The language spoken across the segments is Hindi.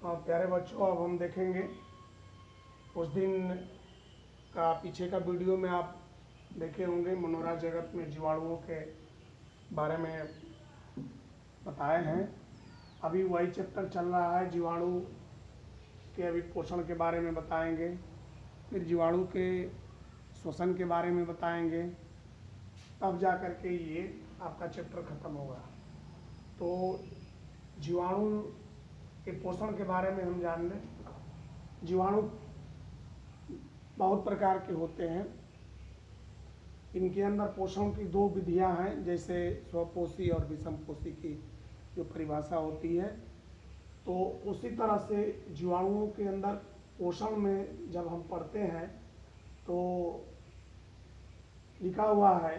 हाँ प्यारे बच्चों, अब हम देखेंगे उस दिन का पीछे का वीडियो में आप देखे होंगे। मनोरंजन जगत में जीवाणुओं के बारे में बताए हैं। अभी वही चैप्टर चल रहा है, जीवाणु के अभी पोषण के बारे में बताएंगे, फिर जीवाणु के श्वसन के बारे में बताएंगे, तब जा कर के ये आपका चैप्टर ख़त्म होगा। तो जीवाणु के पोषण के बारे में हम जान लें। जीवाणु बहुत प्रकार के होते हैं। इनके अंदर पोषण की दो विधियां हैं, जैसे स्वपोषी और विषमपोषी की जो परिभाषा होती है। तो उसी तरह से जीवाणुओं के अंदर पोषण में जब हम पढ़ते हैं तो लिखा हुआ है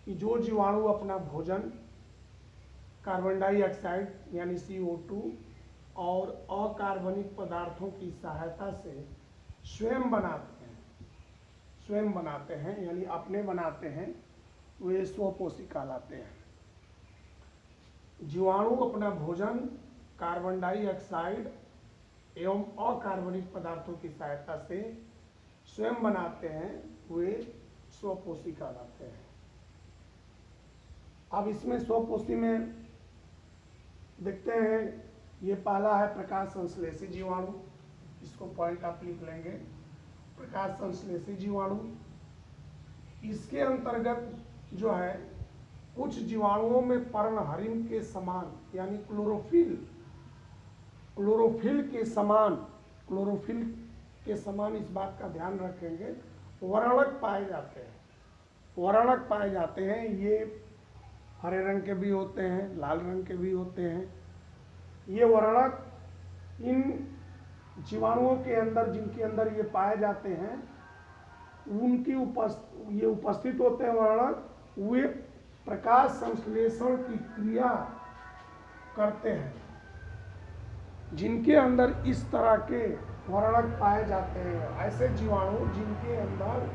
कि जो जीवाणु अपना भोजन कार्बन डाइऑक्साइड यानी CO2 और अकार्बनिक पदार्थों की सहायता से स्वयं बनाते हैं यानी अपने बनाते हैं, वे स्वपोषी कहलाते हैं। जीवाणु अपना भोजन कार्बन डाइऑक्साइड एवं अकार्बनिक पदार्थों की सहायता से स्वयं बनाते हैं, वे स्वपोषी कहलाते हैं। अब इसमें स्वपोषी में देखते हैं, ये पहला है प्रकाश संश्लेषी जीवाणु। इसको पॉइंट आप लिख लेंगे, प्रकाश संश्लेषी जीवाणु। इसके अंतर्गत जो है कुछ जीवाणुओं में पर्णहरिण के समान यानी क्लोरोफिल के समान इस बात का ध्यान रखेंगे, वर्णक पाए जाते हैं। ये हरे रंग के भी होते हैं, लाल रंग के भी होते हैं। ये वर्णक इन जीवाणुओं के अंदर, जिनके अंदर ये पाए जाते हैं, ये उपस्थित होते हैं वर्णक, वे प्रकाश संश्लेषण की क्रिया करते हैं। जिनके अंदर इस तरह के वर्णक पाए जाते हैं, ऐसे जीवाणु जिनके अंदर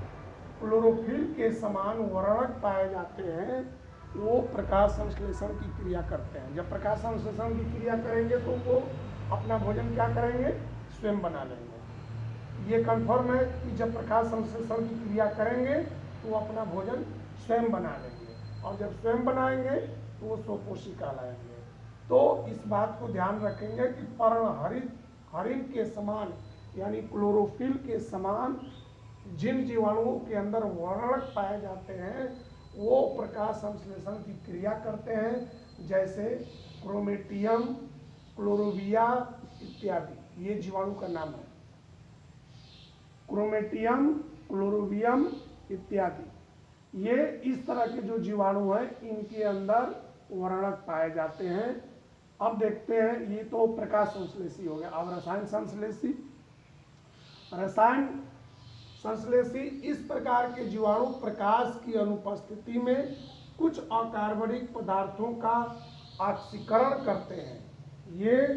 क्लोरोफिल के समान वर्णक पाए जाते हैं, वो प्रकाश संश्लेषण की क्रिया करते हैं। जब प्रकाश संश्लेषण की क्रिया करेंगे तो वो अपना भोजन क्या करेंगे? स्वयं बना लेंगे। ये कन्फर्म है कि जब प्रकाश संश्लेषण की क्रिया करेंगे तो वो अपना भोजन स्वयं बना लेंगे, और जब स्वयं बनाएंगे तो वो स्वपोषी कहलाएंगे। तो इस बात को ध्यान रखेंगे कि पर्णहरिण के समान यानी क्लोरोफिल के समान जिन जीवाणुओं के अंदर वर्णक पाए जाते हैं, वो प्रकाश संश्लेषण की क्रिया करते हैं, जैसे क्रोमेटियम, क्लोरोविया इत्यादि। ये जीवाणु का नाम है, क्रोमेटियम, क्लोरोवियम इत्यादि। ये इस तरह के जो जीवाणु हैं, इनके अंदर वर्णक पाए जाते हैं। अब देखते हैं, ये तो प्रकाश संश्लेषी हो गया। अब रसायन संश्लेषी इस प्रकार के जीवाणु प्रकाश की अनुपस्थिति में कुछ अकार्बनिक पदार्थों का ऑक्सीकरण करते हैं। ये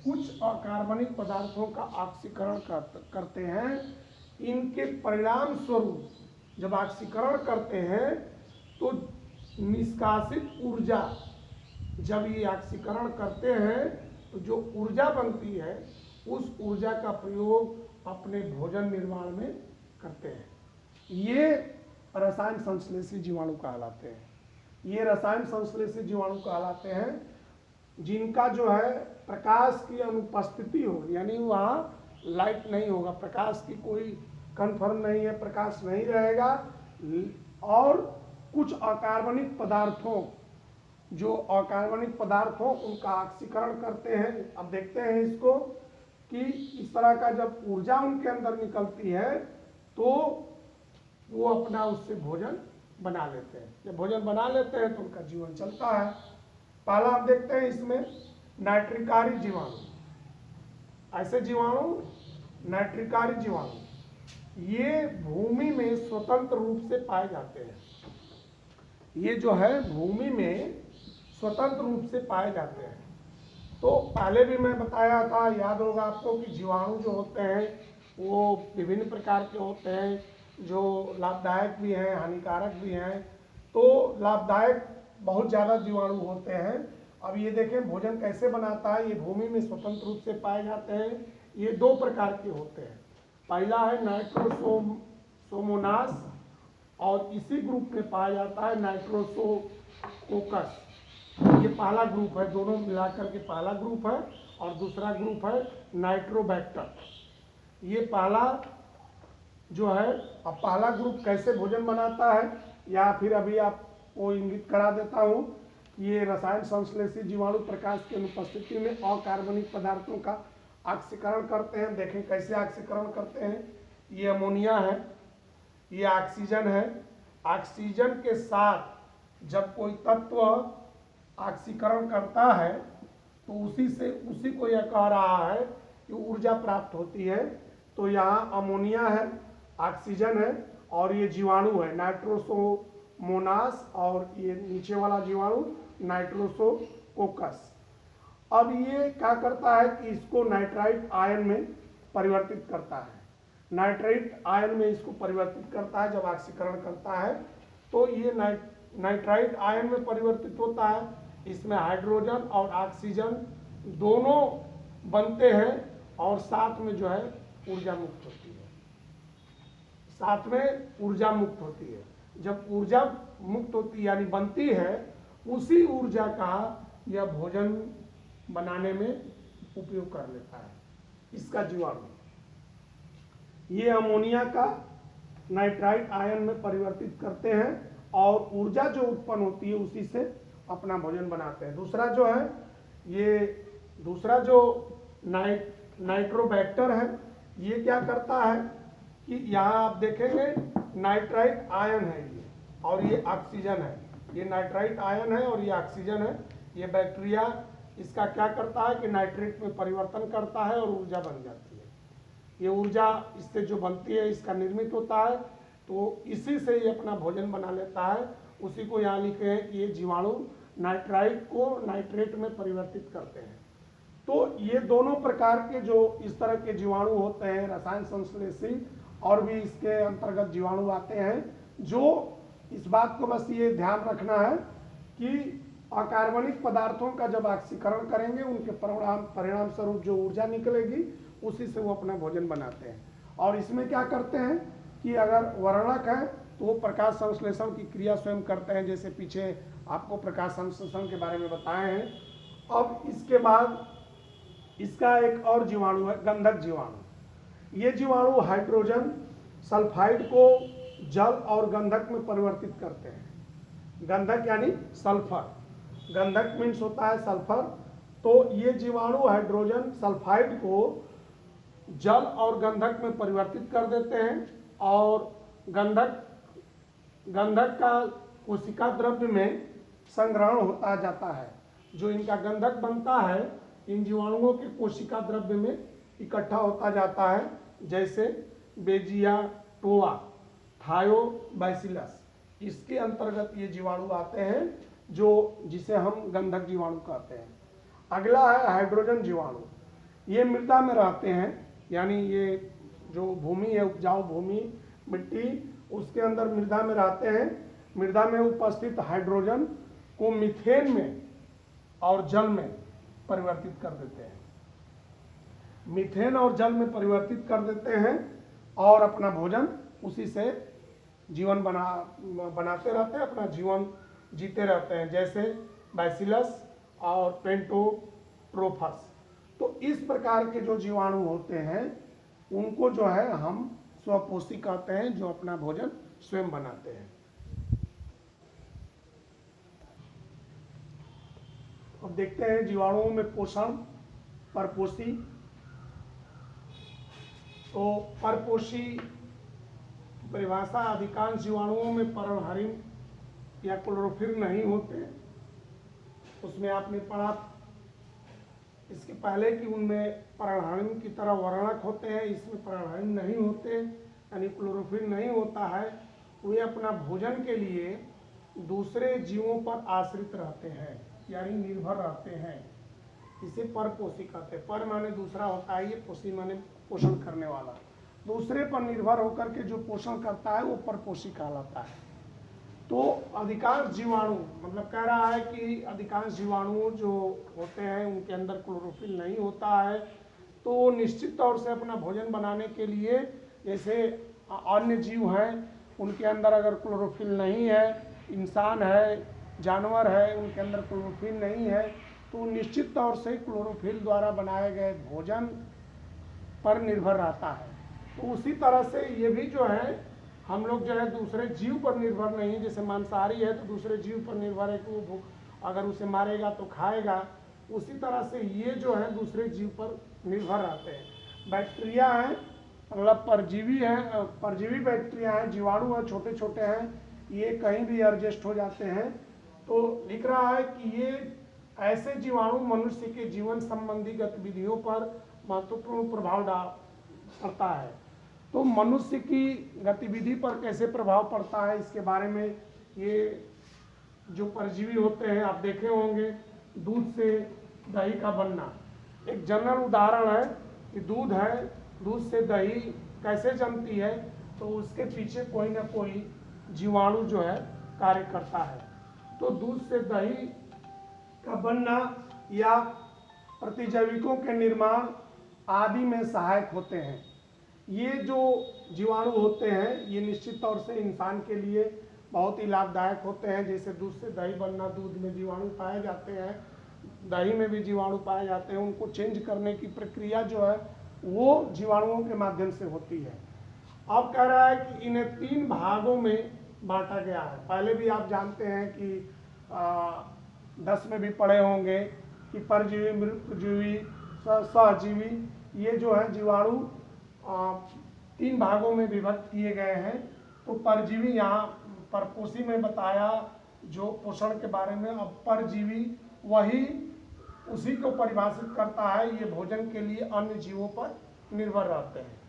कुछ अकार्बनिक पदार्थों का ऑक्सीकरण करते हैं। इनके परिणाम स्वरूप जब ऑक्सीकरण करते हैं तो निष्कासित ऊर्जा, जब ये ऑक्सीकरण करते हैं तो जो ऊर्जा बनती है, उस ऊर्जा का प्रयोग अपने भोजन निर्माण में करते हैं। ये रसायन संश्लेषी जीवाणु कहलाते हैं। ये रसायन संश्लेषी जीवाणु कहलाते हैं जिनका जो है प्रकाश की अनुपस्थिति हो, यानी वहाँ लाइट नहीं होगा, प्रकाश की कोई कन्फर्म नहीं है, प्रकाश नहीं रहेगा, और कुछ अकार्बनिक पदार्थों, जो अकार्बनिक पदार्थ हो उनका ऑक्सीकरण करते हैं। अब देखते हैं इसको कि इस तरह का जब ऊर्जा उनके अंदर निकलती है तो वो अपना उससे भोजन बना लेते हैं। जब भोजन बना लेते हैं तो उनका जीवन चलता है। पहला आप देखते हैं इसमें नाइट्रिकारी जीवाणु। ऐसे जीवाणु नाइट्रिकारी जीवाणु, ये भूमि में स्वतंत्र रूप से पाए जाते हैं। ये जो है भूमि में स्वतंत्र रूप से पाए जाते हैं। तो पहले भी मैं बताया था, याद होगा आपको, कि जीवाणु जो होते हैं वो विभिन्न प्रकार के होते हैं, जो लाभदायक भी हैं, हानिकारक भी हैं। तो लाभदायक बहुत ज़्यादा जीवाणु होते हैं अब ये देखें भोजन कैसे बनाता है। ये भूमि में स्वतंत्र रूप से पाए जाते हैं। ये दो प्रकार के होते हैं। पहला है नाइट्रोसोमोनास और इसी ग्रुप में पाया जाता है नाइट्रोसोकोकस। ये पहला ग्रुप है, दोनों मिलाकर के पहला ग्रुप है। और दूसरा ग्रुप है नाइट्रोबैक्टर। ये पहला जो है, अब पहला ग्रुप कैसे भोजन बनाता है या फिर अभी आपको इंगित करा देता हूँ। ये रसायन संश्लेषी जीवाणु प्रकाश की अनुपस्थिति में अकार्बनिक पदार्थों का ऑक्सीकरण करते हैं। देखें कैसे ऑक्सीकरण करते हैं। ये अमोनिया है, ये ऑक्सीजन है। ऑक्सीजन के साथ जब कोई तत्व ऑक्सीकरण करता है तो उसी को यह कह रहा है कि ऊर्जा प्राप्त होती है। तो यहाँ अमोनिया है, ऑक्सीजन है और ये जीवाणु है नाइट्रोसोमोनास और ये नीचे वाला जीवाणु नाइट्रोसोकोकस। अब ये क्या करता है कि इसको नाइट्राइट आयन में परिवर्तित करता है। नाइट्राइट आयन में इसको परिवर्तित करता है जब ऑक्सीकरण करता है। तो ये नाइट्राइट आयन में परिवर्तित होता है। इसमें हाइड्रोजन और ऑक्सीजन दोनों बनते हैं और साथ में जो है ऊर्जा मुक्त होती है। साथ में ऊर्जा मुक्त होती है। जब ऊर्जा मुक्त होती यानी बनती है, उसी ऊर्जा का यह भोजन बनाने में उपयोग कर लेता है इसका जीवाणु। ये अमोनिया का नाइट्राइट आयन में परिवर्तित करते हैं और ऊर्जा जो उत्पन्न होती है उसी से अपना भोजन बनाते हैं। दूसरा जो है, ये दूसरा जो नाइट्रोबैक्टर है, ये क्या करता है कि यहाँ आप देखेंगे नाइट्राइट आयन है ये और ये ऑक्सीजन है। ये नाइट्राइट आयन है और ये ऑक्सीजन है। ये बैक्टीरिया इसका क्या करता है कि नाइट्रेट में परिवर्तन करता है और ऊर्जा बन जाती है। ये ऊर्जा इससे जो बनती है इसका निर्मित होता है। तो इसी से ये अपना भोजन बना लेता है। उसी को यहाँ लिखे हैं कि ये जीवाणु नाइट्राइट को नाइट्रेट में परिवर्तित करते हैं। तो ये दोनों प्रकार के जो इस तरह के जीवाणु होते हैं, रसायन संश्लेषी और भी इसके अंतर्गत जीवाणु आते हैं, जो इस बात को बस ये ध्यान रखना है कि अकार्बनिक पदार्थों का जब ऑक्सीकरण करेंगे उनके परिणाम स्वरूप जो ऊर्जा निकलेगी उसी से वो अपना भोजन बनाते हैं। और इसमें क्या करते हैं कि अगर वर्णक है तो वो प्रकाश संश्लेषण की क्रिया स्वयं करते हैं, जैसे पीछे आपको प्रकाश संश्लेषण के बारे में बताए हैं। अब इसके बाद इसका एक और जीवाणु है गंधक जीवाणु। ये जीवाणु हाइड्रोजन सल्फाइड को जल और गंधक में परिवर्तित करते हैं। गंधक यानी सल्फर, गंधक मीन्स होता है सल्फर। तो ये जीवाणु हाइड्रोजन सल्फाइड को जल और गंधक में परिवर्तित कर देते हैं और गंधक का कोशिका द्रव्य में संग्रहण होता जाता है। जो इनका गंधक बनता है इन जीवाणुओं के कोशिका द्रव्य में इकट्ठा होता जाता है, जैसे बेजिया टोआ, थायोबैसिलस। इसके अंतर्गत ये जीवाणु आते हैं जिसे हम गंधक जीवाणु कहते हैं। अगला है हाइड्रोजन जीवाणु। ये मृदा में रहते हैं, यानी ये जो भूमि है, उपजाऊ भूमि, मिट्टी, उसके अंदर मृदा में रहते हैं। मृदा में उपस्थित हाइड्रोजन को मीथेन में और जल में परिवर्तित कर देते हैं। मीथेन और जल में परिवर्तित कर देते हैं और अपना भोजन उसी से जीवन बनाते रहते हैं, अपना जीवन जीते रहते हैं, जैसे बैसिलस और पेंटोट्रोफस। तो इस प्रकार के जो जीवाणु होते हैं उनको जो है हम स्वपोषी कहते हैं, जो अपना भोजन स्वयं बनाते हैं। अब देखते हैं जीवाणुओं में पोषण, परपोषी। तो परपोषी परिभाषा, अधिकांश जीवाणुओं में पर्णहरिण या क्लोरोफिल नहीं होते। उसमें आपने पढ़ा इसके पहले कि उनमें पर्णहरिण की तरह वर्णक होते हैं, इसमें पर्णहरिण नहीं होते, यानी क्लोरोफिल नहीं होता है। वे अपना भोजन के लिए दूसरे जीवों पर आश्रित रहते हैं, यानी निर्भर रहते हैं। इसे परपोषी कहते हैं। पर माने दूसरा होता है, ये पोषी माने पोषण करने वाला। दूसरे पर निर्भर होकर के जो पोषण करता है वो परपोषी कहलाता है। तो अधिकांश जीवाणु, मतलब कह रहा है कि अधिकांश जीवाणु जो होते हैं उनके अंदर क्लोरोफिल नहीं होता है, तो निश्चित तौर से अपना भोजन बनाने के लिए, जैसे अन्य जीव हैं उनके अंदर अगर क्लोरोफिल नहीं है, इंसान है, जानवर है, उनके अंदर क्लोरोफिल नहीं है, तो निश्चित तौर से क्लोरोफिल द्वारा बनाए गए भोजन पर निर्भर रहता है। तो उसी तरह से ये भी जो है, हम लोग जो है दूसरे जीव पर निर्भर नहीं है। जैसे मांसाहारी है तो दूसरे जीव पर निर्भर है कि वो अगर उसे मारेगा तो खाएगा, उसी तरह से ये जो है दूसरे जीव पर निर्भर रहते हैं। बैक्टीरिया हैं, मतलब परजीवी हैं, परजीवी बैक्टीरिया हैं, जीवाणु हैं, छोटे छोटे हैं, ये कहीं भी एडजस्ट हो जाते हैं। तो लिख रहा है कि ये ऐसे जीवाणु मनुष्य के जीवन संबंधी गतिविधियों पर महत्वपूर्ण प्रभाव पड़ता है। तो मनुष्य की गतिविधि पर कैसे प्रभाव पड़ता है, इसके बारे में ये जो परजीवी होते हैं, आप देखे होंगे दूध से दही का बनना एक जनरल उदाहरण है कि दूध है, दूध से दही कैसे जमती है, तो उसके पीछे कोई ना कोई जीवाणु जो है कार्य करता है। तो दूध से दही का बनना या प्रतिजैविकों के निर्माण आदि में सहायक होते हैं। ये जो जीवाणु होते हैं ये निश्चित तौर से इंसान के लिए बहुत ही लाभदायक होते हैं। जैसे दूध से दही बनना, दूध में जीवाणु पाए जाते हैं, दही में भी जीवाणु पाए जाते हैं, उनको चेंज करने की प्रक्रिया जो है वो जीवाणुओं के माध्यम से होती है। अब कह रहा है कि इन्हें 3 भागों में बांटा गया है। पहले भी आप जानते हैं कि 10 में भी पढ़े होंगे कि परजीवी, मृतजीवी, सहजीवी, ये जो है जीवाणु 3 भागों में विभक्त किए गए हैं। तो परजीवी यहाँ परपोषी में बताया जो पोषण के बारे में, अब परजीवी वही उसी को परिभाषित करता है, ये भोजन के लिए अन्य जीवों पर निर्भर रहते हैं।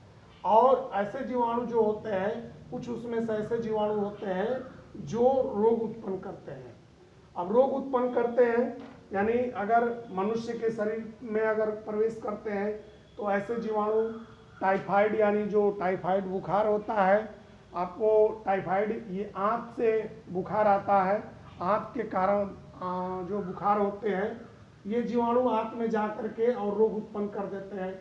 और ऐसे जीवाणु जो होते हैं, कुछ उसमें से ऐसे जीवाणु होते हैं जो रोग उत्पन्न करते हैं। अब रोग उत्पन्न करते हैं यानी अगर मनुष्य के शरीर में अगर प्रवेश करते हैं तो ऐसे जीवाणु टाइफाइड, यानी जो टाइफाइड बुखार होता है, आपको टाइफाइड ये आँत से बुखार आता है, आँत के कारण जो बुखार होते हैं ये जीवाणु आँत में जा कर के और रोग उत्पन्न कर देते हैं।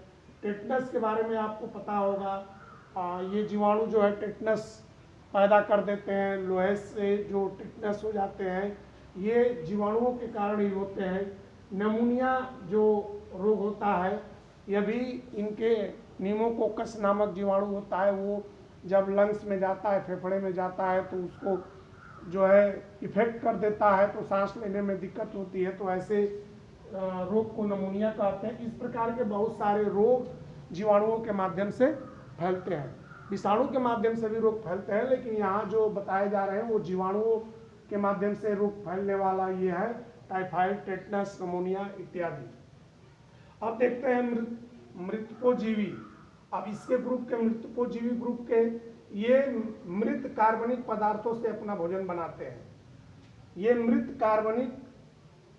टेटनस के बारे में आपको पता होगा, ये जीवाणु जो है टेटनस पैदा कर देते हैं, लोहे से जो टेटनस हो जाते हैं ये जीवाणुओं के कारण ही होते हैं। निमोनिया जो रोग होता है यह भी इनके न्यूमोकोकस नामक जीवाणु होता है, वो जब लंग्स में जाता है, फेफड़े में जाता है तो उसको जो है इफेक्ट कर देता है, तो सांस लेने में दिक्कत होती है, तो ऐसे रोग को निमोनिया कहते हैं। इस प्रकार के बहुत सारे रोग जीवाणुओं के माध्यम से फैलते हैं। विषाणु के माध्यम से भी रोग फैलते हैं, लेकिन यहाँ जो बताए जा रहे हैं वो जीवाणुओं के माध्यम से रोग फैलने वाला ये है, टाइफाइड, टेटनस, निमोनिया इत्यादि। अब देखते हैं मृतकोजीवी। अब इसके ग्रुप के, मृतकोजीवी ग्रुप के, ये मृत कार्बनिक पदार्थों से अपना भोजन बनाते हैं। ये मृत कार्बनिक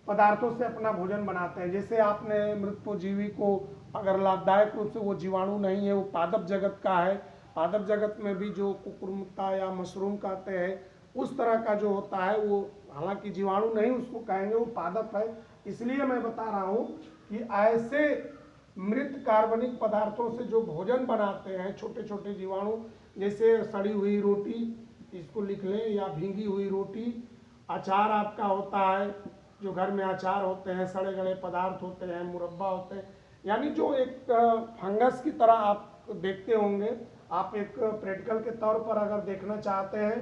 पदार्थों से अपना भोजन बनाते हैं। जैसे आपने मृतकोजीवी को अगर लाभदायक रूप से, वो जीवाणु नहीं है, वो पादप जगत का है, पादप जगत में भी जो कुकुरमुत्ता या मशरूम कहते हैं उस तरह का जो होता है, वो हालांकि जीवाणु नहीं उसको कहेंगे, वो पादप है। इसलिए मैं बता रहा हूँ कि ऐसे मृत कार्बनिक पदार्थों से जो भोजन बनाते हैं छोटे छोटे जीवाणु, जैसे सड़ी हुई रोटी, इसको लिख लें, या भींगी हुई रोटी, अचार आपका होता है, जो घर में अचार होते हैं, सड़े गले पदार्थ होते हैं, मुरब्बा होते हैं, यानी जो एक फंगस की तरह आप देखते होंगे। आप एक प्रैक्टिकल के तौर पर अगर देखना चाहते हैं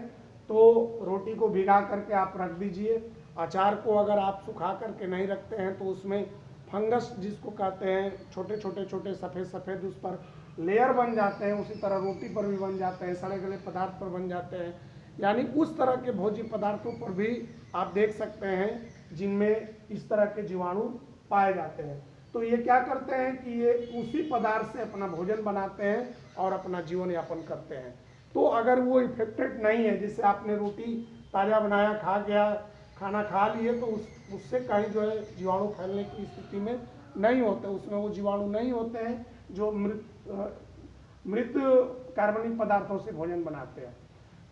तो रोटी को भिगा करके आप रख दीजिए, अचार को अगर आप सुखा करके नहीं रखते हैं तो उसमें फंगस जिसको कहते हैं, छोटे छोटे छोटे सफ़ेद सफ़ेद उस पर लेयर बन जाते हैं, उसी तरह रोटी पर भी बन जाते हैं, सड़े गले पदार्थ पर बन जाते हैं। यानी उस तरह के भोज्य पदार्थों पर भी आप देख सकते हैं जिनमें इस तरह के जीवाणु पाए जाते हैं। तो ये क्या करते हैं कि ये उसी पदार्थ से अपना भोजन बनाते हैं और अपना जीवन यापन करते हैं। तो अगर वो इफेक्टेड नहीं है, जैसे आपने रोटी ताज़ा बनाया, खा गया, खाना खा लिए, तो उससे कहीं जो है जीवाणु फैलने की स्थिति में नहीं होते, उसमें वो जीवाणु नहीं होते हैं जो मृत कार्बनिक पदार्थों से भोजन बनाते हैं।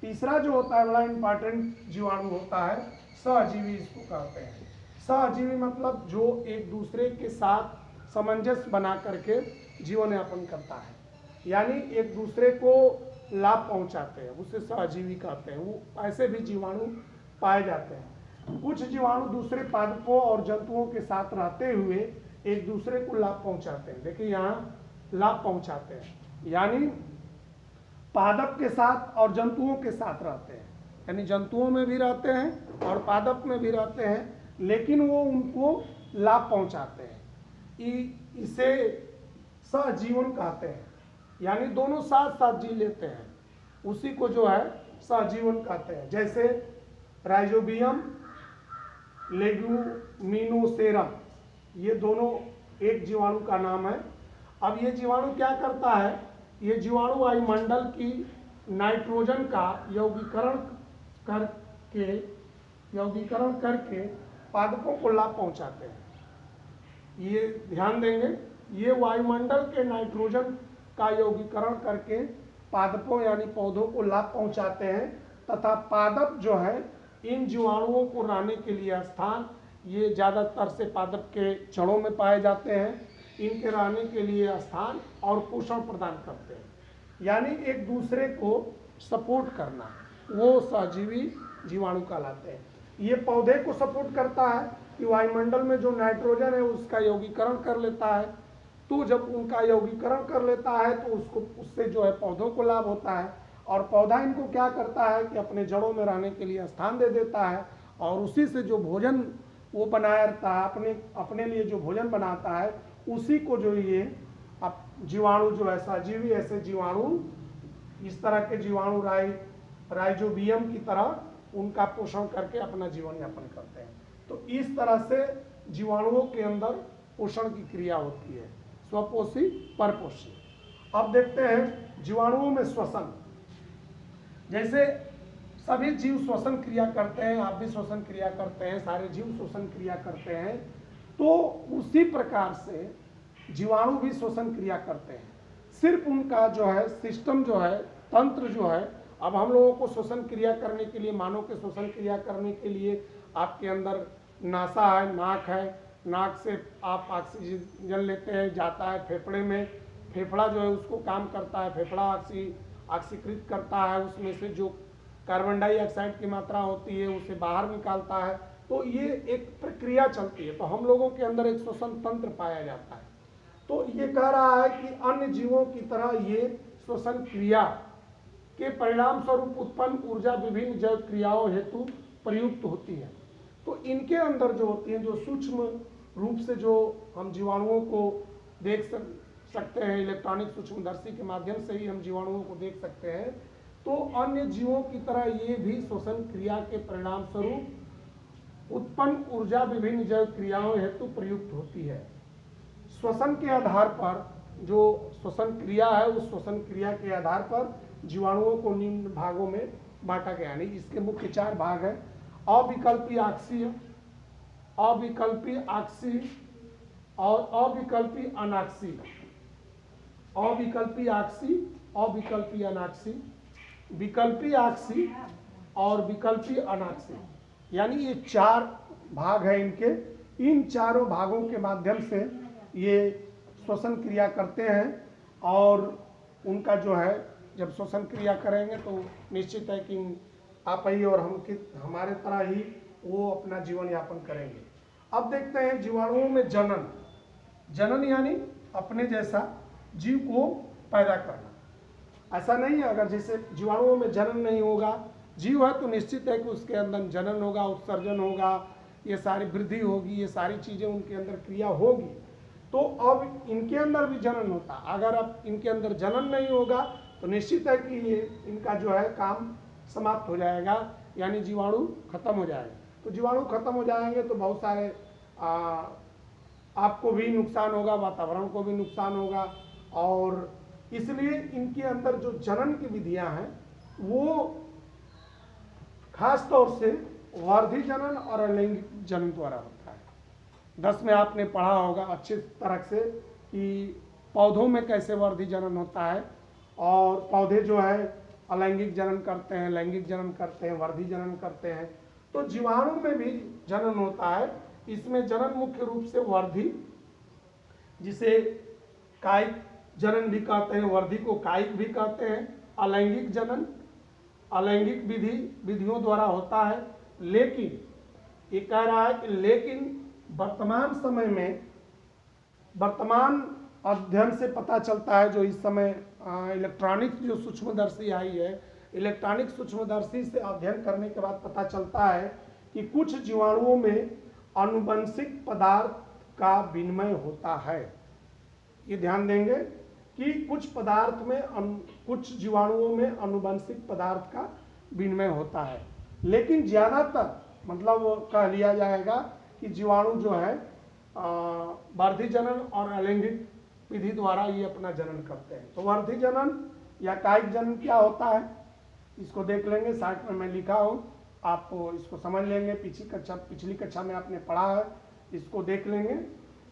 तीसरा जो होता है बड़ा इंपॉर्टेंट जीवाणु होता है सहजीवी, इसको कहते हैं। सहजीवी मतलब जो एक दूसरे के साथ सामंजस्य बना करके जीवन यापन करता है, यानी एक दूसरे को लाभ पहुंचाते हैं, उसे सहजीवी कहते हैं। वो ऐसे भी जीवाणु पाए जाते हैं। कुछ जीवाणु दूसरे पादपों और जंतुओं के साथ रहते हुए एक दूसरे को लाभ पहुंचाते हैं। देखिए यहाँ लाभ पहुंचाते हैं, यानी पादप के साथ और जंतुओं के साथ रहते हैं, यानी जंतुओं में भी रहते हैं और पादप में भी रहते हैं, लेकिन वो उनको लाभ पहुंचाते हैं। इसे सहजीवन कहते हैं, यानी दोनों साथ साथ जी लेते हैं, उसी को जो है सहजीवन कहते हैं। जैसे राइजोबियम, लेग्यूमिनोसेरम, ये दोनों एक जीवाणु का नाम है। अब ये जीवाणु क्या करता है, ये जीवाणु वायुमंडल की नाइट्रोजन का यौगीकरण करके पादपों को लाभ पहुंचाते हैं। ये ध्यान देंगे, ये वायुमंडल के नाइट्रोजन का यौगीकरण करके पादपों यानी पौधों को लाभ पहुंचाते हैं, तथा पादप जो है इन जीवाणुओं को रहने के लिए स्थान, ये ज़्यादातर से पादप के जड़ों में पाए जाते हैं, इनके रहने के लिए स्थान और पोषण प्रदान करते हैं, यानी एक दूसरे को सपोर्ट करना, वो सहजीवी जीवाणु कहलाते हैं। ये पौधे को सपोर्ट करता है कि वायुमंडल में जो नाइट्रोजन है उसका यौगीकरण कर लेता है, तो जब उनका यौगीकरण कर लेता है तो उससे जो है पौधों को लाभ होता है, और पौधा इनको क्या करता है कि अपने जड़ों में रहने के लिए स्थान दे देता है, और उसी से जो भोजन वो बनाया रहता है, अपने लिए जो भोजन बनाता है, उसी को जो ये जीवाणु जो है सहजीवी, ऐसे जीवाणु, इस तरह के जीवाणु राइजोबियम की तरह उनका पोषण करके अपना जीवन यापन करते हैं। तो इस तरह से जीवाणुओं के अंदर पोषण की क्रिया होती है, स्वपोषी परपोषी। अब देखते हैं जीवाणुओं में श्वसन। जैसे सभी जीव श्वसन क्रिया करते हैं, आप भी श्वसन क्रिया करते हैं, सारे जीव श्वसन क्रिया करते हैं, तो उसी प्रकार से जीवाणु भी श्वसन क्रिया करते हैं। सिर्फ उनका जो है सिस्टम जो है, तंत्र जो है, अब हम लोगों को श्वसन क्रिया करने के लिए, मानव के श्वसन क्रिया करने के लिए आपके अंदर नासा है, नाक है, नाक से आप ऑक्सीजन लेते हैं, जाता है फेफड़े में, फेफड़ा जो है उसको काम करता है, फेफड़ा ऑक्सीकृत करता है, उसमें से जो कार्बन डाइऑक्साइड की मात्रा होती है उसे बाहर निकालता है। तो ये एक प्रक्रिया चलती है, तो हम लोगों के अंदर एक श्वसन तंत्र पाया जाता है। तो ये कह रहा है कि अन्य जीवों की तरह ये श्वसन क्रिया के परिणाम स्वरूप उत्पन्न ऊर्जा विभिन्न जैव क्रियाओं हेतु प्रयुक्त होती है। तो इनके अंदर जो होती है, जो सूक्ष्म रूप से जो हम जीवाणुओं को देख सकते हैं, इलेक्ट्रॉनिक सूक्ष्मदर्शी के माध्यम से ही हम जीवाणुओं को देख सकते हैं, तो अन्य जीवों की तरह ये भी श्वसन क्रिया के परिणाम स्वरूप उत्पन्न ऊर्जा विभिन्न जैव क्रियाओं हेतु प्रयुक्त होती है। श्वसन के आधार पर जो श्वसन क्रिया है, उस श्वसन क्रिया के आधार पर जीवाणुओं को निम्न भागों में बांटा गया, यानी इसके मुख्य 4 भाग हैं। अविकल्पी आक्सीय, अविकल्पी आक्सीय और अविकल्पी अनाक्सीय। अविकल्पी आक्सीय, अविकल्पी अनाक्सीय, विकल्पी आक्सीय और विकल्पी अनाक्सीय, यानी ये 4 भाग हैं इनके। इन चारों भागों के माध्यम से ये श्वसन क्रिया करते हैं, और उनका जो है जब श्वसन क्रिया करेंगे तो निश्चित है कि आप ही और हमारे तरह ही वो अपना जीवन यापन करेंगे। अब देखते हैं जीवाणुओं में जनन। जनन यानी अपने जैसा जीव को पैदा करना। ऐसा नहीं है अगर जैसे जीवाणुओं में जनन नहीं होगा, जीव है तो निश्चित है कि उसके अंदर जनन होगा, उत्सर्जन होगा, ये सारी वृद्धि होगी, ये सारी चीज़ें उनके अंदर क्रिया होगी। तो अब इनके अंदर भी जनन होता, अगर अब इनके अंदर जनन नहीं होगा तो निश्चित है कि ये इनका जो है काम समाप्त हो जाएगा, यानी जीवाणु खत्म हो जाएगा। तो जीवाणु खत्म हो जाएंगे तो बहुत सारे आपको भी नुकसान होगा, वातावरण को भी नुकसान होगा, और इसलिए इनके अंदर जो जनन की विधियां हैं वो खास तौर से वर्धी जनन और अलैंगिक जनन द्वारा होता है। 10 में आपने पढ़ा होगा अच्छी तरह से कि पौधों में कैसे वर्धी जनन होता है, और पौधे जो है अलैंगिक जनन करते हैं, लैंगिक जनन करते हैं, वर्धी जनन करते हैं। तो जीवाणु में भी जनन होता है। इसमें जनन मुख्य रूप से वर्धी, जिसे कायिक जनन भी कहते हैं, वर्धी को कायिक भी कहते हैं, अलैंगिक जनन अलैंगिक विधियों द्वारा होता है। लेकिन ये कह रहा है कि लेकिन वर्तमान समय में, वर्तमान अध्ययन से पता चलता है, जो इस समय इलेक्ट्रॉनिक जो सूक्ष्मदर्शी आई है, इलेक्ट्रॉनिक सूक्ष्मदर्शी से अध्ययन करने के बाद पता चलता है कि कुछ जीवाणुओं में आनुवंशिक पदार्थ का विनिमय होता है। ये ध्यान देंगे कि कुछ पदार्थ में, कुछ जीवाणुओं में आनुवंशिक पदार्थ का विनिमय होता है, लेकिन ज़्यादातर मतलब कह लिया जाएगा कि जीवाणु जो है वर्धी जनन और अलैंगिक विधि द्वारा ये अपना जनन करते हैं। तो वर्धी जनन या कायिक जनन क्या होता है, इसको देख लेंगे। साइड में मैं लिखा हूँ, आप इसको समझ लेंगे। पिछली कक्षा में आपने पढ़ा है, इसको देख लेंगे।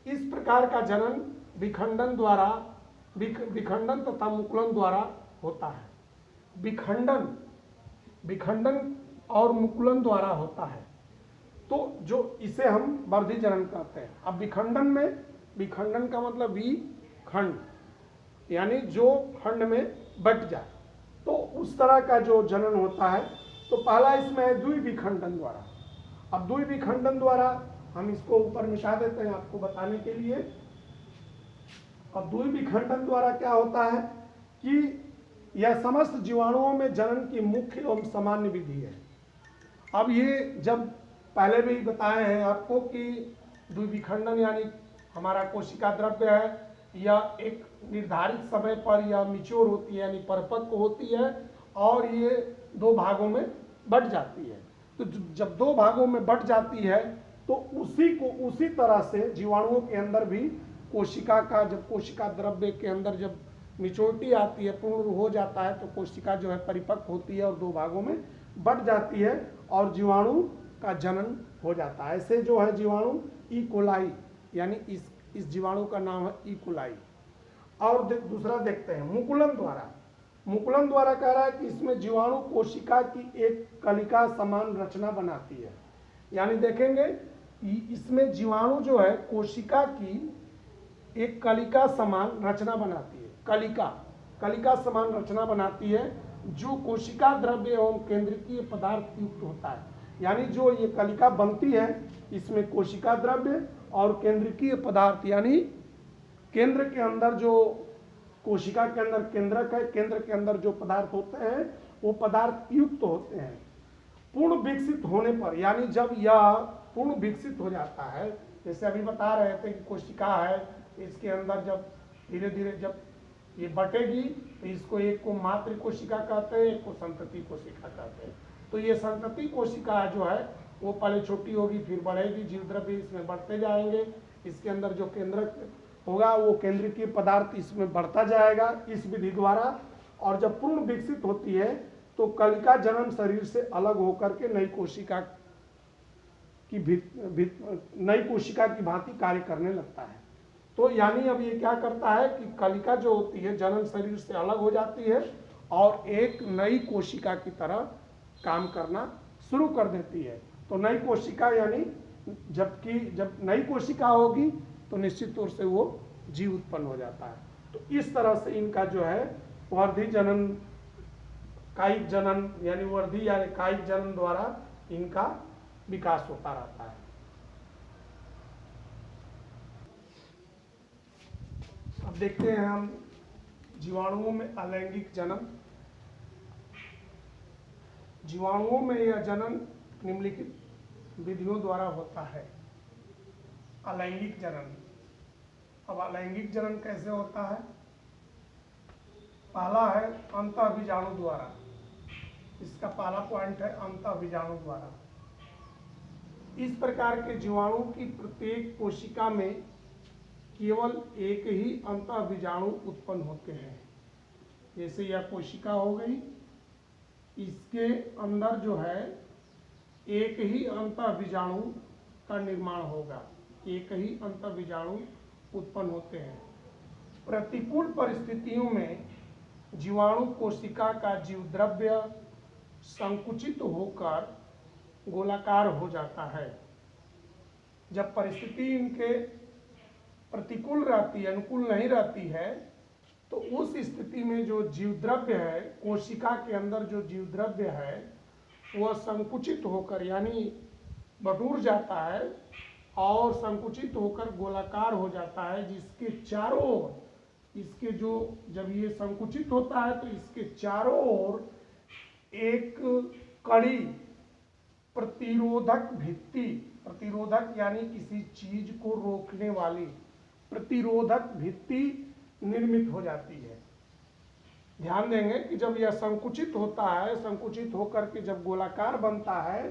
इस प्रकार का जनन विखंडन द्वारा, विखंडन तथा मुकुलन द्वारा होता है। विखंडन और मुकुलन द्वारा होता है, तो जो इसे हम वर्धी जनन कहते हैं। अब विखंडन में, विखंडन का मतलब विखंड, यानी जो खंड में बट जाए, तो उस तरह का जो जनन होता है। तो पहला इसमें है द्विविखंडन द्वारा। अब द्विविखंडन द्वारा हम इसको ऊपर मिटा देते हैं आपको बताने के लिए। अब द्विविखंडन द्वारा क्या होता है कि यह समस्त जीवाणुओं में जनन की मुख्य एवं सामान्य विधि है। अब ये जब पहले भी बताए हैं आपको कि द्विविखंडन यानी हमारा कोशिका द्रव्य है, या एक निर्धारित समय पर यह मिच्योर होती है, यानी परिपक्व होती है, और ये दो भागों में बट जाती है। तो जब दो भागों में बट जाती है, तो उसी तरह से जीवाणुओं के अंदर भी कोशिका का, जब कोशिका द्रव्य के अंदर जब मिच्योरिटी आती है, पूर्ण हो जाता है, तो कोशिका जो है परिपक्व होती है और दो भागों में बट जाती है और जीवाणु का जनन हो जाता है। ऐसे जो है जीवाणु ई कोलाई, यानी इस जीवाणु का नाम है ई कोलाई। और दूसरा देखते हैं मुकुलन द्वारा। मुकुलन द्वारा कह रहा है कि इसमें जीवाणु कोशिका की एक कलिका समान रचना बनाती है। यानी देखेंगे इसमें जीवाणु जो है कोशिका की एक कलिका समान रचना बनाती है। कलिका समान रचना बनाती है, जो कोशिका द्रव्य एवं केंद्रकीय पदार्थ युक्त होता है। यानी जो ये कलिका बनती है, इसमें कोशिका द्रव्य और केंद्रकीय पदार्थ, यानी केंद्र के अंदर जो कोशिका के अंदर केंद्रक है, केंद्र के अंदर जो पदार्थ होते हैं वो पदार्थ युक्त होते हैं। पूर्ण विकसित होने पर, यानी जब यह पूर्ण विकसित हो जाता है, जैसे अभी बता रहे थे कि कोशिका है, इसके अंदर जब धीरे धीरे जब ये बटेगी, तो इसको एक को मातृ कोशिका कहते हैं, एक को संतति कोशिका कहते हैं। तो ये संतति कोशिका जो है वो पहले छोटी होगी, फिर बढ़ेगी, जीव द्रव्य इसमें बढ़ते जाएंगे, इसके अंदर जो केंद्रक होगा वो केंद्रीय पदार्थ इसमें बढ़ता जाएगा इस विधि द्वारा। और जब पूर्ण विकसित होती है तो कलिका जनन शरीर से अलग होकर के नई कोशिका की भांति कार्य करने लगता है। तो यानी अब ये क्या करता है कि कलिका जो होती है जनन शरीर से अलग हो जाती है और एक नई कोशिका की तरह काम करना शुरू कर देती है। तो नई कोशिका यानी जब नई कोशिका होगी तो निश्चित तौर से वो जीव उत्पन्न हो जाता है। तो इस तरह से इनका जो है वर्धी जनन, कायिक जनन यानी वर्धी यानी कायिक जनन द्वारा इनका विकास होता रहता है। अब देखते हैं हम जीवाणुओं में अलैंगिक जनन। जीवाणुओं में यह जनन निम्नलिखित विधियों द्वारा होता है। अलैंगिक जनन। अब अलैंगिक जनन कैसे होता है? पहला है अंतःबीजाणु द्वारा। इसका पहला पॉइंट है अंतःबीजाणु द्वारा। इस प्रकार के जीवाणु की प्रत्येक कोशिका में केवल एक ही अंतःबीजाणु उत्पन्न होते हैं। जैसे यह कोशिका हो गई, इसके अंदर जो है एक ही अंतःबीजाणु का निर्माण होगा, एक ही अंतःबीजाणु उत्पन्न होते हैं। प्रतिकूल परिस्थितियों में जीवाणु कोशिका का जीव द्रव्य संकुचित होकर गोलाकार हो जाता है। जब परिस्थिति इनके प्रतिकूल रहती है, अनुकूल नहीं रहती है, तो उस स्थिति में जो जीव द्रव्य है, कोशिका के अंदर जो जीव द्रव्य है वह संकुचित होकर यानी बटूर जाता है और संकुचित होकर गोलाकार हो जाता है, जिसके चारों ओर इसके जो जब ये संकुचित होता है तो इसके चारों ओर एक कड़ी प्रतिरोधक भित्ति, प्रतिरोधक यानी किसी चीज को रोकने वाली प्रतिरोधक भित्ति निर्मित हो जाती है। ध्यान देंगे कि जब यह संकुचित होता है, संकुचित होकर के जब गोलाकार बनता है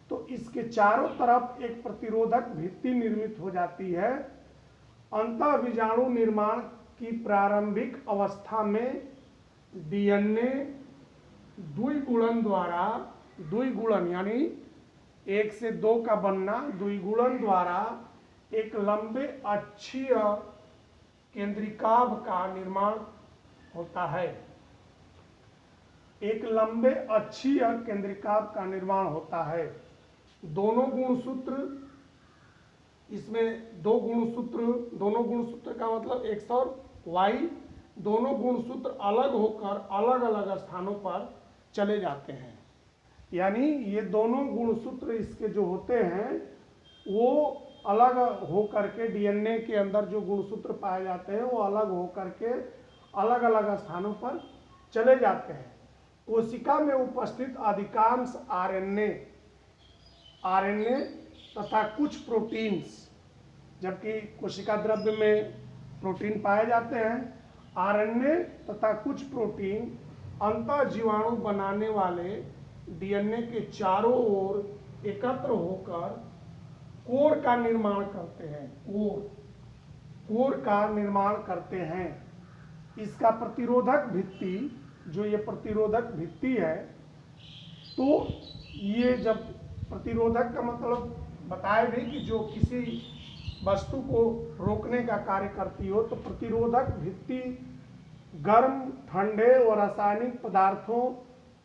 तो इसके चारों तरफ एक प्रतिरोधक भित्ति निर्मित हो जाती है। अंतःबीजाणु निर्माण की प्रारंभिक अवस्था में डीएनए द्विगुणन द्वारा, द्विगुणन यानी 1 से 2 का बनना, द्विगुणन द्वारा एक लंबे अक्षीय केंद्रिकाभ का निर्माण होता है। एक लंबे अक्षीय केंद्रिकाभ का निर्माण होता है। दोनों गुणसूत्र, इसमें दो गुणसूत्र, दोनों गुणसूत्र का मतलब एक्स और वाई, दोनों गुणसूत्र अलग होकर अलग अलग स्थानों पर चले जाते हैं। यानी ये दोनों गुणसूत्र इसके जो होते हैं वो अलग होकर के डीएनए के अंदर जो गुणसूत्र पाए जाते हैं वो अलग होकर के अलग अलग स्थानों पर चले जाते हैं। कोशिका में उपस्थित अधिकांश आरएनए तथा कुछ प्रोटीन्स, जबकि कोशिका द्रव्य में प्रोटीन पाए जाते हैं, आरएनए तथा कुछ प्रोटीन अंतः जीवाणु बनाने वाले डीएनए के चारों ओर एकत्र होकर कोर का निर्माण करते हैं। कोर का निर्माण करते हैं। इसका प्रतिरोधक भित्ति, जो ये प्रतिरोधक भित्ति है, तो ये जब प्रतिरोधक का मतलब बताए भी कि जो किसी वस्तु को रोकने का कार्य करती हो, तो प्रतिरोधक भित्ति गर्म, ठंडे और रासायनिक पदार्थों,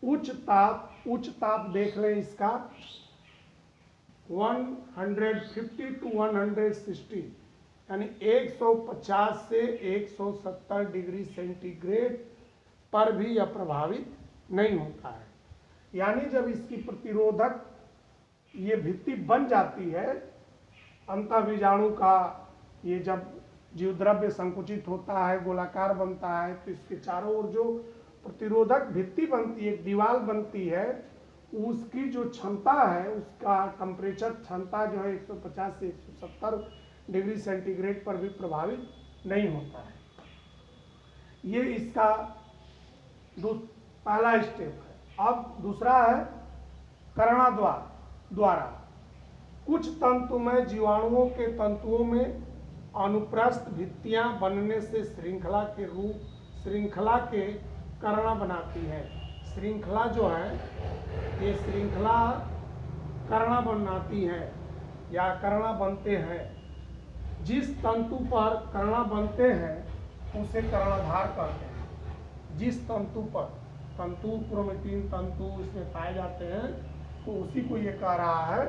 उच्च ताप देख लें इसका 150 to 160 यानी 150 से 170 डिग्री सेंटीग्रेड पर भी यह प्रभावित नहीं होता है। यानी जब इसकी प्रतिरोधक ये भित्ति बन जाती है, अंतःबीजाणु का ये जब जीव द्रव्य संकुचित होता है, गोलाकार बनता है, तो इसके चारों ओर जो प्रतिरोधक भित्ति बनती है, दीवार बनती है, उसकी जो क्षमता है, उसका टेम्परेचर क्षमता जो है 150 से 170 डिग्री सेंटीग्रेड पर भी प्रभावित नहीं होता है। ये इसका पहला स्टेप है। अब दूसरा है कर्णाद्वार द्वारा। कुछ तंतुमय जीवाणुओं के तंतुओं में अनुप्रस्थ भित्तियां बनने से श्रृंखला के कर्ण बनाती है। श्रृंखला जो है, ये श्रृंखला कर्ण बनाती है या कर्ण बनते हैं। जिस तंतु पर कर्ण बनते हैं उसे कर्णधार कहते हैं। जिस तंतु पर, तंतु क्रोमेटिन तंतु इसमें पाए जाते हैं, तो उसी को ये कह रहा है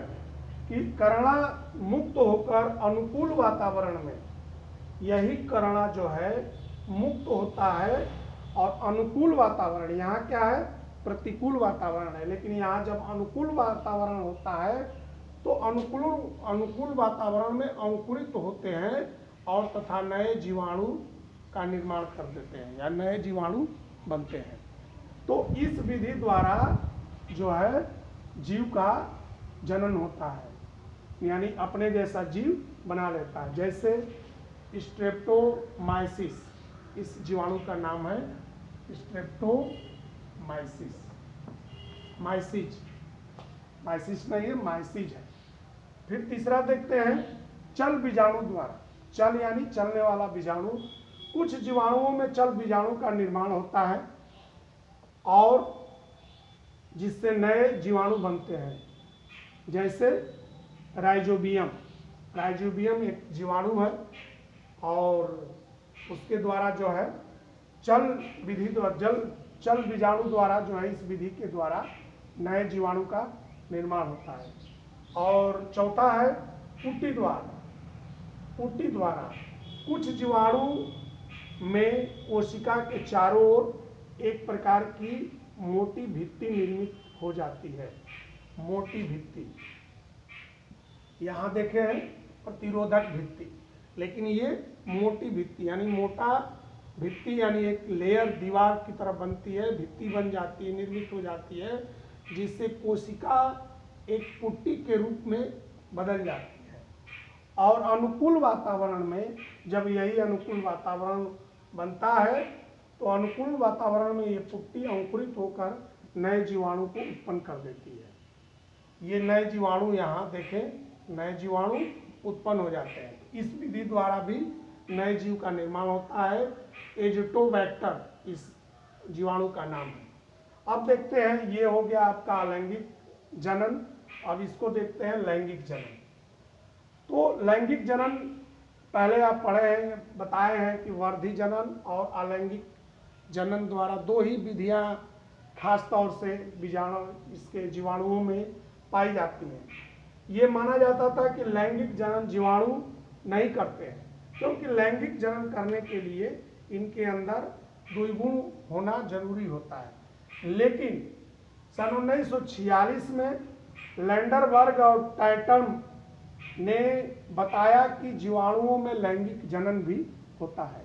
कि कर्णा मुक्त होकर अनुकूल वातावरण में, यही कर्णा जो है मुक्त होता है और अनुकूल वातावरण, यहाँ क्या है प्रतिकूल वातावरण है, लेकिन यहाँ जब अनुकूल वातावरण होता है तो अनुकूल वातावरण में अंकुरित होते हैं और तथा नए जीवाणु का निर्माण कर देते हैं या नए जीवाणु बनते हैं। तो इस विधि द्वारा जो है जीव का जनन होता है, यानी अपने जैसा जीव बना लेता है। जैसे स्ट्रेप्टोमाइसिस, इस जीवाणु का नाम है स्ट्रेप्टोमाइसिस। माइसिस नहीं है, माइसिस है। फिर तीसरा देखते हैं चल बीजाणु द्वारा। चल यानी चलने वाला बीजाणु। कुछ जीवाणुओं में चल बीजाणु का निर्माण होता है और जिससे नए जीवाणु बनते हैं। जैसे राइजोबियम, राइजोबियम एक जीवाणु है और उसके द्वारा जो है चल विधि द्वारा चल बीजाणु द्वारा जो है, इस विधि के द्वारा नए जीवाणु का निर्माण होता है। और चौथा है पुट्टी द्वारा। पुट्टी द्वारा कुछ जीवाणु में कोशिका के चारों ओर एक प्रकार की मोटी भित्ति निर्मित हो जाती है। मोटी भित्ति यहाँ देखे हैं प्रतिरोधक भित्ति, लेकिन ये मोटी भित्ति यानी मोटा भित्ति यानी एक लेयर दीवार की तरह बनती है, भित्ति बन जाती है, निर्मित हो जाती है, जिससे कोशिका एक पुट्टी के रूप में बदल जाती है। और अनुकूल वातावरण में जब यही अनुकूल वातावरण बनता है तो अनुकूल वातावरण में ये पुट्टी अंकुरित होकर नए जीवाणु को उत्पन्न कर देती है। ये नए जीवाणु यहाँ देखें, नए जीवाणु उत्पन्न हो जाते हैं। इस विधि द्वारा भी नए जीव का निर्माण होता है। एजिटोबैक्टर इस जीवाणु का नाम है। अब देखते हैं, ये हो गया आपका अलैंगिक जनन। अब इसको देखते हैं लैंगिक जनन। तो लैंगिक जनन पहले आप पढ़े हैं, बताए हैं कि वर्धी जनन और अलैंगिक जनन द्वारा दो ही विधियां खास तौर से बीजाणु इसके जीवाणुओं में पाई जाती हैं। ये माना जाता था कि लैंगिक जनन जीवाणु नहीं करते हैं, क्योंकि लैंगिक जनन करने के लिए इनके अंदर द्विगुण होना जरूरी होता है। लेकिन सन 1946 में लैंडरबर्ग और टैटम ने बताया कि जीवाणुओं में लैंगिक जनन भी होता है।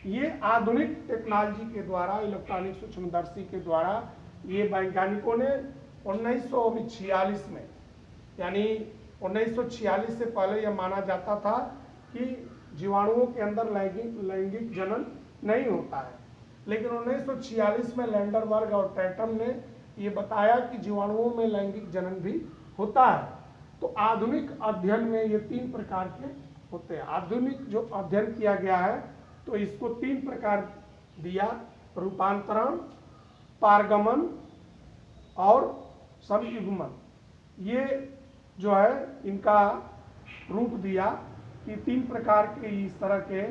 ये आधुनिक टेक्नोलॉजी के द्वारा, इलेक्ट्रॉनिक सूक्ष्मदर्शी के द्वारा ये वैज्ञानिकों ने 1946 में, यानी 1946 से पहले यह माना जाता था कि जीवाणुओं के अंदर लैंगिक जनन नहीं होता है। लेकिन 1946 में लैंडरबर्ग और टैटम ने ये बताया कि जीवाणुओं में लैंगिक जनन भी होता है। तो आधुनिक अध्ययन में ये तीन प्रकार के होते हैं। आधुनिक जो अध्ययन किया गया है तो इसको तीन प्रकार दिया: रूपांतरण, पारगमन और समयुग्मन। ये जो है इनका रूप दिया कि तीन प्रकार के इस तरह के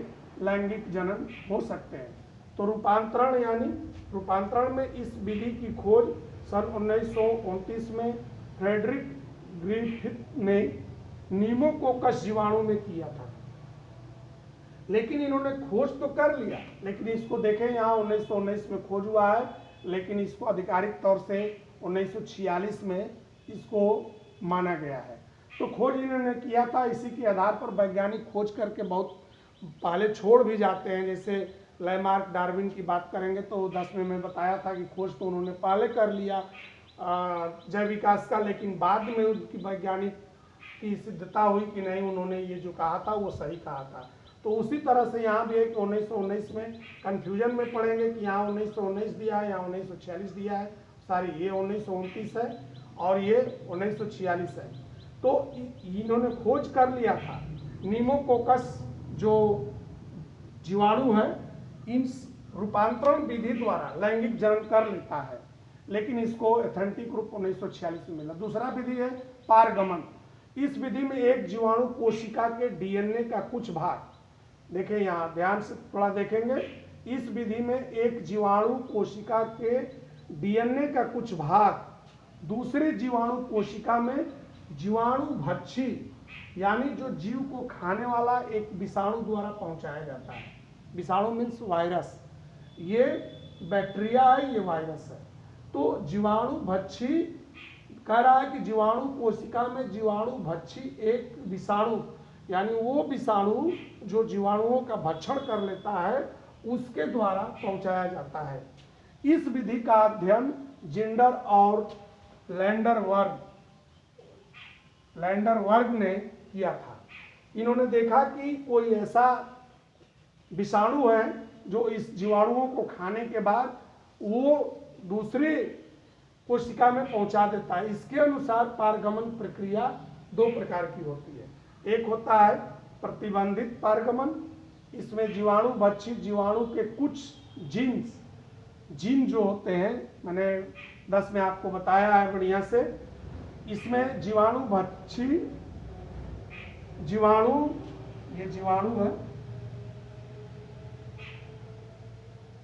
लैंगिक जनन हो सकते हैं। तो रूपांतरण, यानी रूपांतरण में इस विधि की खोज सन 1929 में फ्रेडरिक ग्रिफिथ ने नीमोकोकस जीवाणु में किया था। लेकिन इन्होंने खोज तो कर लिया, लेकिन इसको देखें यहाँ 1919 में खोज हुआ है, लेकिन इसको आधिकारिक तौर से 1946 में इसको माना गया है। तो खोज इन्होंने किया था, इसी के आधार पर वैज्ञानिक खोज करके बहुत पहले छोड़ भी जाते हैं। जैसे लैमार्क, डार्विन की बात करेंगे तो 10वें में बताया था कि खोज तो उन्होंने पहले कर लिया जैव विकास का, लेकिन बाद में उनकी वैज्ञानिक की सिद्धता हुई कि नहीं, उन्होंने ये जो कहा था वो सही कहा था। तो उसी तरह से यहाँ भी एक 1919 में कन्फ्यूजन में पड़ेंगे कि यहाँ 1919 दिया है, यहाँ 1946 दिया है। सारी ये 1929 है और ये 1946 है। तो इन्होंने खोज कर लिया था नीमोकोकस जो जीवाणु है इन रूपांतरण विधि द्वारा लैंगिक जनन कर लेता है, लेकिन इसको एथेंटिक रूप 1946 में मिला। दूसरा विधि है पारगमन। इस विधि में एक जीवाणु कोशिका के डीएनए का कुछ भाग, देखें यहाँ ध्यान से थोड़ा देखेंगे, इस विधि में एक जीवाणु कोशिका के डीएनए का कुछ भाग दूसरे जीवाणु कोशिका में जीवाणु भक्षी यानी जो जीव को खाने वाला एक विषाणु द्वारा पहुंचाया जाता है। विषाणु मीन्स वायरस, ये बैक्टीरिया है, ये वायरस है। तो जीवाणु भक्षी कह रहा है कि जीवाणु कोशिका में जीवाणु भक्षी एक विषाणु यानी वो विषाणु जो जीवाणुओं का भक्षण कर लेता है उसके द्वारा पहुंचाया जाता है। इस विधि का अध्ययन जिंडर और लैंडरबर्ग ने किया था। इन्होंने देखा कि कोई ऐसा विषाणु है जो इस जीवाणुओं को खाने के बाद वो दूसरे कोशिका में पहुंचा देता है। इसके अनुसार पारगमन प्रक्रिया दो प्रकार की होती है। एक होता है प्रतिबंधित पारगमन, इसमें जीवाणु भक्षी जीवाणु के कुछ जीन जो होते हैं, मैंने 10 में आपको बताया है बढ़िया से, इसमें जीवाणु भक्षी ये जीवाणु है,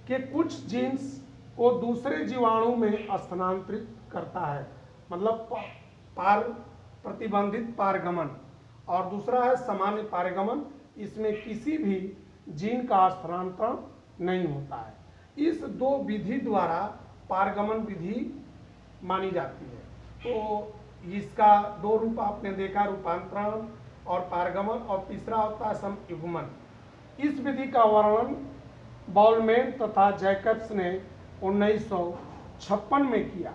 कि कुछ जीन्स को दूसरे जीवाणु में स्थानांतरित करता है, मतलब पार प्रतिबंधित पारगमन, और दूसरा है सामान्य पारगमन। इसमें किसी भी जीन का स्थानांतरण नहीं होता है। इस दो विधि द्वारा पारगमन विधि मानी जाती है। तो इसका दो रूप आपने देखा, रूपांतरण और पारगमन, और तीसरा होता है समयुग्मन। इस विधि का वर्णन बॉलमैन तथा जैकब्स ने 1956 में किया।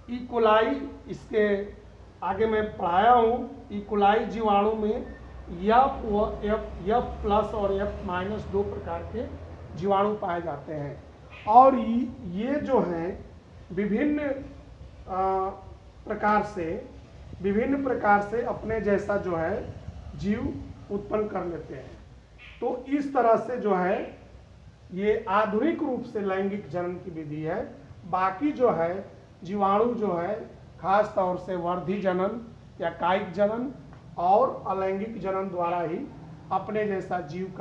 इकोलाई, इसके आगे मैं पढ़ाया हूँ, इकोलाई जीवाणु में एफ प्लस और एफ माइनस 2 प्रकार के जीवाणु पाए जाते हैं, और ये जो हैं विभिन्न प्रकार से अपने जैसा जो है जीव उत्पन्न कर लेते हैं। तो इस तरह से जो है ये आधुनिक रूप से लैंगिक जनन की विधि है। बाकी जो है जीवाणु जो है खास तौर से वर्धी जनन या कायिक जनन और अलैंगिक जनन द्वारा ही अपने जैसा जीव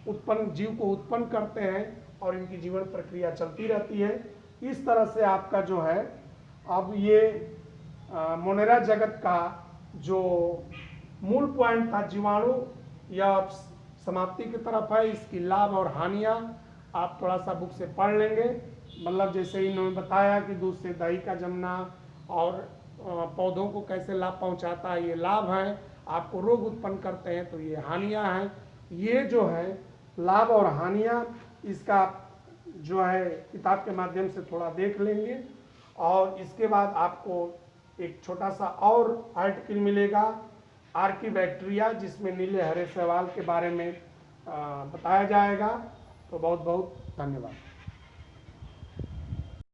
को उत्पन्न करते हैं, और इनकी जीवन प्रक्रिया चलती रहती है। इस तरह से आपका जो है अब ये मोनेरा जगत का जो मूल पॉइंट था जीवाणु या समाप्ति की तरफ है। इसकी लाभ और हानियाँ आप थोड़ा सा बुक से पढ़ लेंगे। मतलब जैसे इन्होंने बताया कि दूध से दही का जमना और पौधों को कैसे लाभ पहुंचाता है, ये लाभ हैं। आपको रोग उत्पन्न करते हैं तो ये हानियां हैं। ये जो है लाभ और हानियां, इसका जो है किताब के माध्यम से थोड़ा देख लेंगे। और इसके बाद आपको एक छोटा सा और आर्टिकल मिलेगा आर्कीबैक्टीरिया, जिसमें नीले हरे शैवाल के बारे में बताया जाएगा। तो बहुत बहुत धन्यवाद।